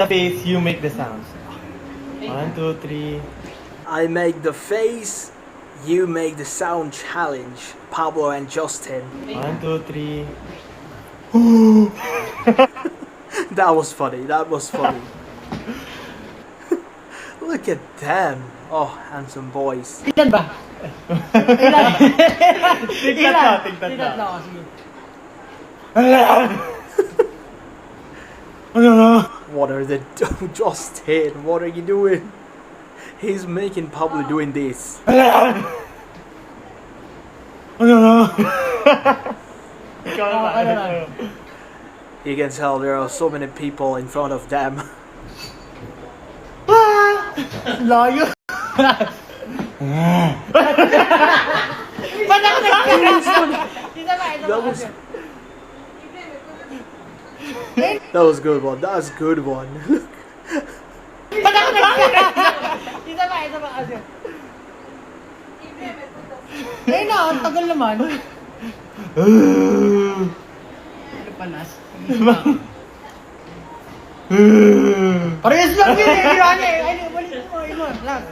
The face, you make the sounds. 1, 2, 3. I make the face, you make the sound challenge. Pablo and Justin. 1, 2, 3. That was funny. That was funny. Look at them. Oh, handsome boys. Ilan ba? Ilan? Tigtat Tigtat na. na. Sige. What are the Justin? What are you doing? He's making Pablo doing this. You can tell there are so many people in front of them. Layo. Ba't ako That was good one. That was good one. Ba't ako Isa pa kasi. Eh na, ang tagal naman. Ano palas? Parehas lang yun eh. Ay, balik mo. Lang.